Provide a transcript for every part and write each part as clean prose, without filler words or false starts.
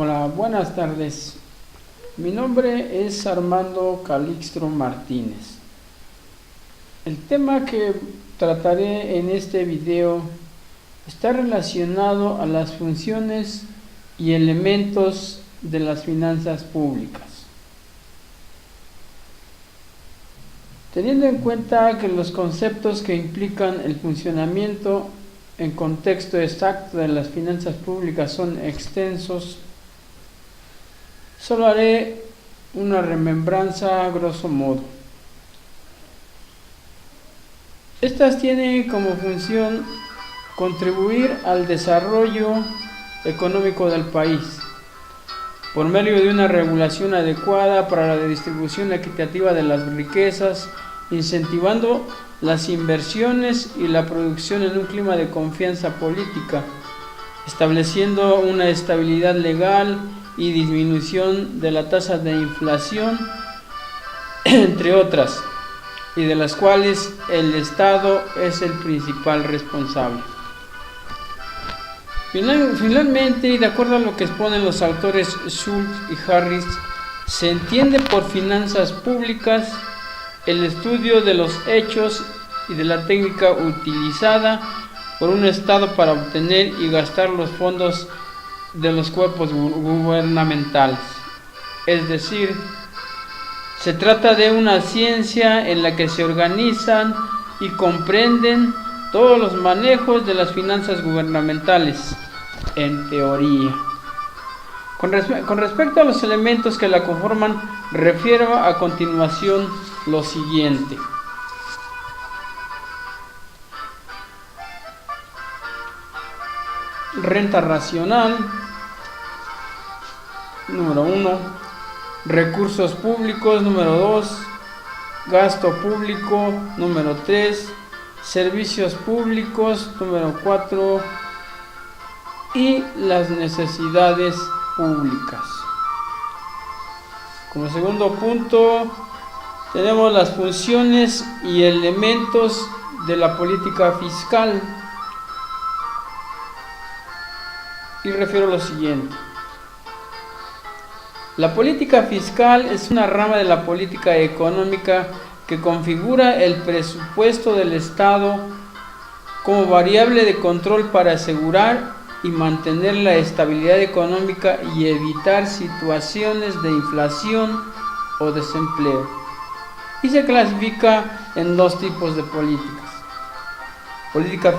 Hola, buenas tardes. Mi nombre es Armando Calixto Martínez. El tema que trataré en este video está relacionado a las funciones y elementos de las finanzas públicas. Teniendo en cuenta que los conceptos que implican el funcionamiento en contexto exacto de las finanzas públicas son extensos, solo haré una remembranza a grosso modo. Estas tienen como función contribuir al desarrollo económico del país por medio de una regulación adecuada para la distribución equitativa de las riquezas, incentivando las inversiones y la producción en un clima de confianza política, estableciendo una estabilidad legal y disminución de la tasa de inflación, entre otras, y de las cuales el Estado es el principal responsable. Finalmente, y de acuerdo a lo que exponen los autores Schultz y Harris, se entiende por finanzas públicas el estudio de los hechos y de la técnica utilizada por un Estado para obtener y gastar los fondos de los cuerpos gubernamentales. Es decir, se trata de una ciencia en la que se organizan y comprenden todos los manejos de las finanzas gubernamentales, en teoría. Con respecto a los elementos que la conforman, refiero a continuación lo siguiente. Renta racional, número 1. Recursos públicos, número 2. Gasto público, número 3. Servicios públicos, número 4. Y las necesidades públicas. Como segundo punto, tenemos las funciones y elementos de la política fiscal. Y refiero a lo siguiente. La política fiscal es una rama de la política económica que configura el presupuesto del Estado como variable de control para asegurar y mantener la estabilidad económica y evitar situaciones de inflación o desempleo. Y se clasifica en dos tipos de políticas. Política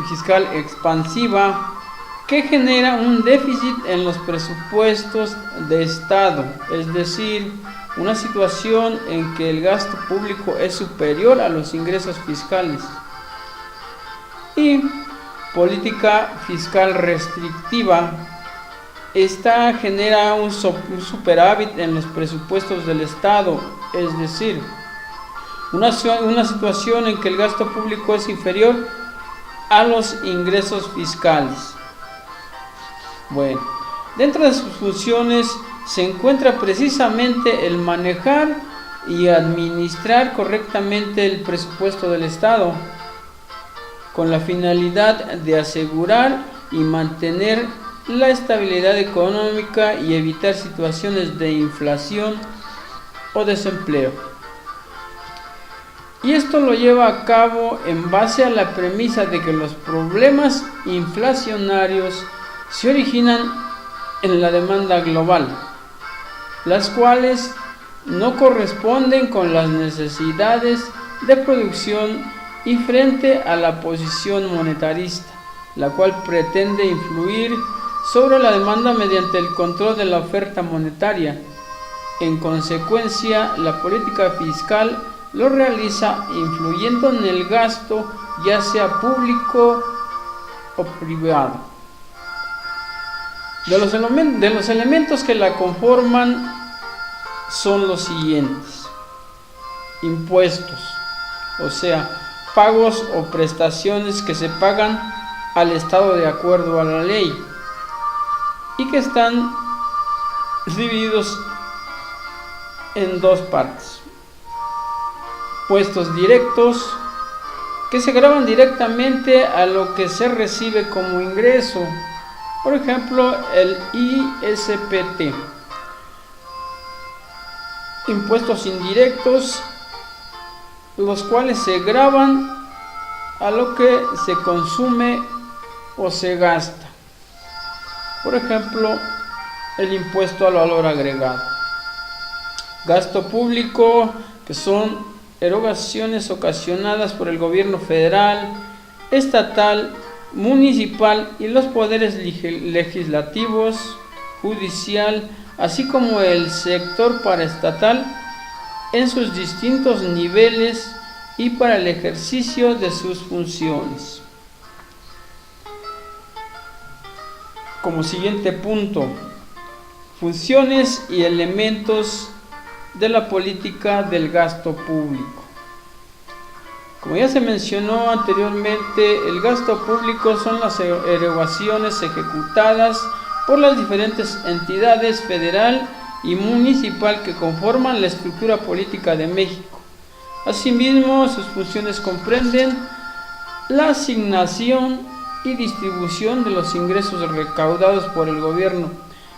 fiscal expansiva, que genera un déficit en los presupuestos de Estado, es decir, una situación en que el gasto público es superior a los ingresos fiscales. Y política fiscal restrictiva, esta genera un superávit en los presupuestos del Estado, es decir, una situación en que el gasto público es inferior a los ingresos fiscales. Bueno, dentro de sus funciones se encuentra precisamente el manejar y administrar correctamente el presupuesto del Estado, con la finalidad de asegurar y mantener la estabilidad económica y evitar situaciones de inflación o desempleo. Y esto lo lleva a cabo en base a la premisa de que los problemas inflacionarios se originan en la demanda global, las cuales no corresponden con las necesidades de producción y frente a la posición monetarista, la cual pretende influir sobre la demanda mediante el control de la oferta monetaria. En consecuencia, la política fiscal lo realiza influyendo en el gasto, ya sea público o privado. De los elementos que la conforman son los siguientes: impuestos, o sea, pagos o prestaciones que se pagan al Estado de acuerdo a la ley y que están divididos en dos partes. Impuestos directos, que se graban directamente a lo que se recibe como ingreso, Por ejemplo, el ISPT, impuestos indirectos, los cuales se gravan a lo que se consume o se gasta. Por ejemplo, el impuesto al valor agregado. Gasto público, que son erogaciones ocasionadas por el gobierno federal, estatal, municipal y los poderes legislativos, judicial, así como el sector paraestatal en sus distintos niveles y para el ejercicio de sus funciones. Como siguiente punto, funciones y elementos de la política del gasto público. Como ya se mencionó anteriormente, el gasto público son las erogaciones ejecutadas por las diferentes entidades federal y municipal que conforman la estructura política de México. Asimismo, sus funciones comprenden la asignación y distribución de los ingresos recaudados por el gobierno,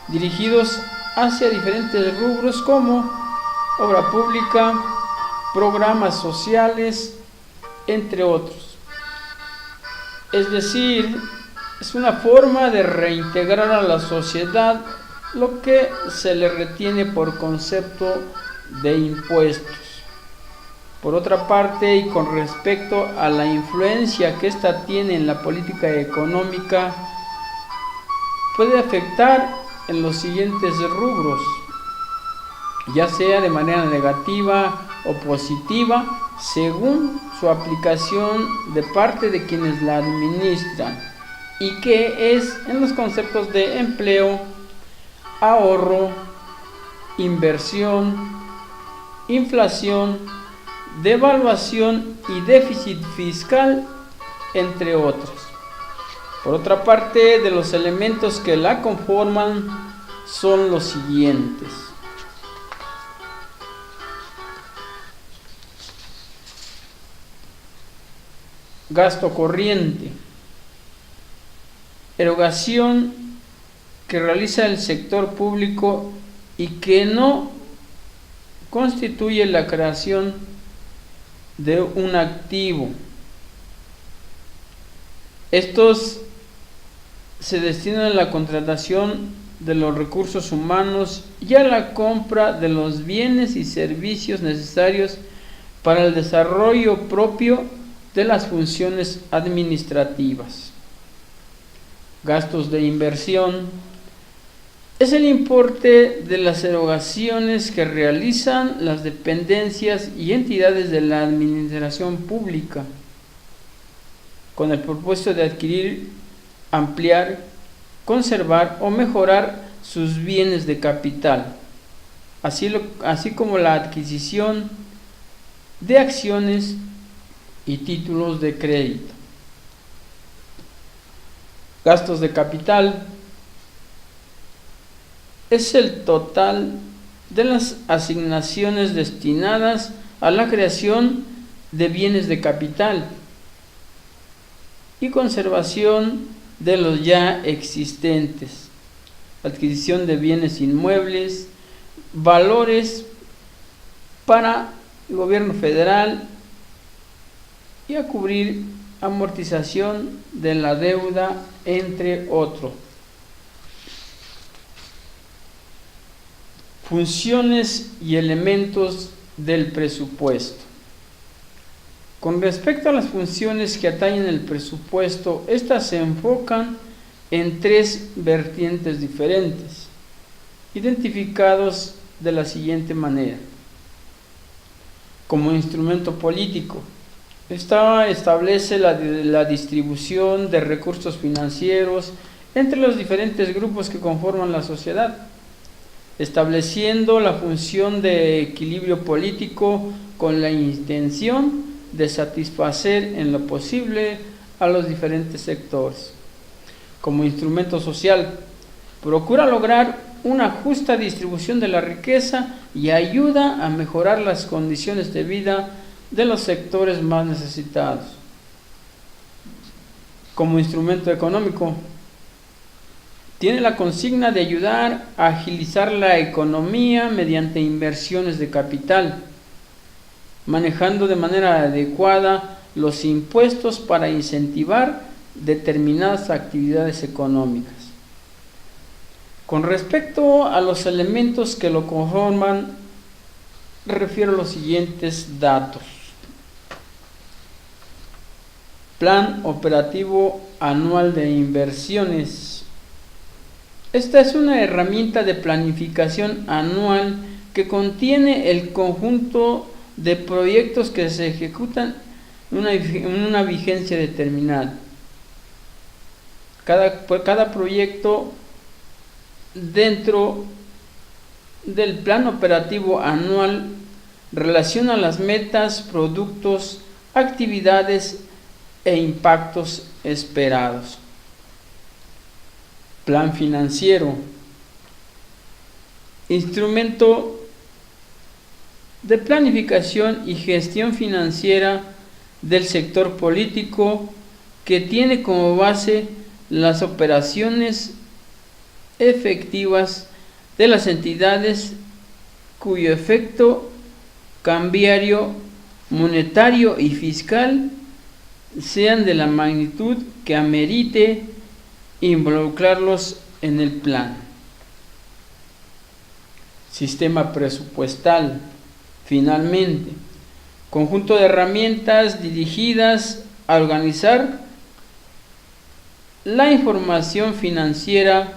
dirigidos hacia diferentes rubros como obra pública, programas sociales, entre otros. Es decir, es una forma de reintegrar a la sociedad lo que se le retiene por concepto de impuestos. Por otra parte, y con respecto a la influencia que ésta tiene en la política económica, puede afectar en los siguientes rubros, ya sea de manera negativa o positiva, según su aplicación de parte de quienes la administran, y que es en los conceptos de empleo, ahorro, inversión, inflación, devaluación y déficit fiscal, entre otros. Por otra parte, de los elementos que la conforman son los siguientes. Gasto corriente, erogación que realiza el sector público y que no constituye la creación de un activo. Estos se destinan a la contratación de los recursos humanos y a la compra de los bienes y servicios necesarios para el desarrollo propio de las funciones administrativas. Gastos de inversión es el importe de las erogaciones que realizan las dependencias y entidades de la administración pública con el propósito de adquirir, ampliar, conservar o mejorar sus bienes de capital, así como la adquisición de acciones y títulos de crédito. Gastos de capital es el total de las asignaciones destinadas a la creación de bienes de capital y conservación de los ya existentes, adquisición de bienes inmuebles, valores para el gobierno federal y a cubrir amortización de la deuda, entre otros. Funciones y elementos del presupuesto. Con respecto a las funciones que atañen el presupuesto, estas se enfocan en tres vertientes diferentes, identificados de la siguiente manera. Como instrumento político, esta establece la distribución de recursos financieros entre los diferentes grupos que conforman la sociedad, estableciendo la función de equilibrio político con la intención de satisfacer en lo posible a los diferentes sectores. Como instrumento social, procura lograr una justa distribución de la riqueza y ayuda a mejorar las condiciones de vida de los sectores más necesitados. Como instrumento económico, tiene la consigna de ayudar a agilizar la economía mediante inversiones de capital, manejando de manera adecuada los impuestos para incentivar determinadas actividades económicas. Con respecto a los elementos que lo conforman, refiero a los siguientes datos. Plan Operativo Anual de Inversiones. Esta es una herramienta de planificación anual que contiene el conjunto de proyectos que se ejecutan en una vigencia determinada. Cada proyecto dentro del plan operativo anual relaciona las metas, productos, actividades e impactos esperados. Plan financiero. Instrumento de planificación y gestión financiera del sector político que tiene como base las operaciones efectivas de las entidades cuyo efecto cambiario, monetario y fiscal sean de la magnitud que amerite involucrarlos en el plan. Sistema presupuestal. Finalmente, conjunto de herramientas dirigidas a organizar la información financiera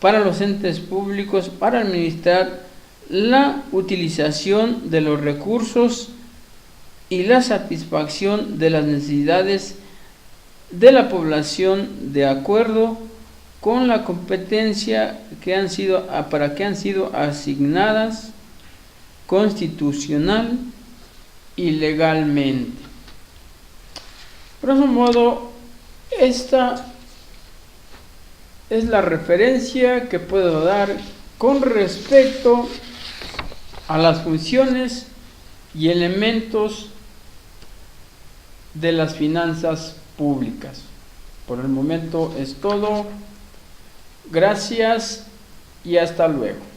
para los entes públicos para administrar la utilización de los recursos y la satisfacción de las necesidades de la población de acuerdo con la competencia para que han sido asignadas constitucional y legalmente. Por otro modo, esta es la referencia que puedo dar con respecto a las funciones y elementos de las finanzas públicas. Por el momento es todo. Gracias y hasta luego.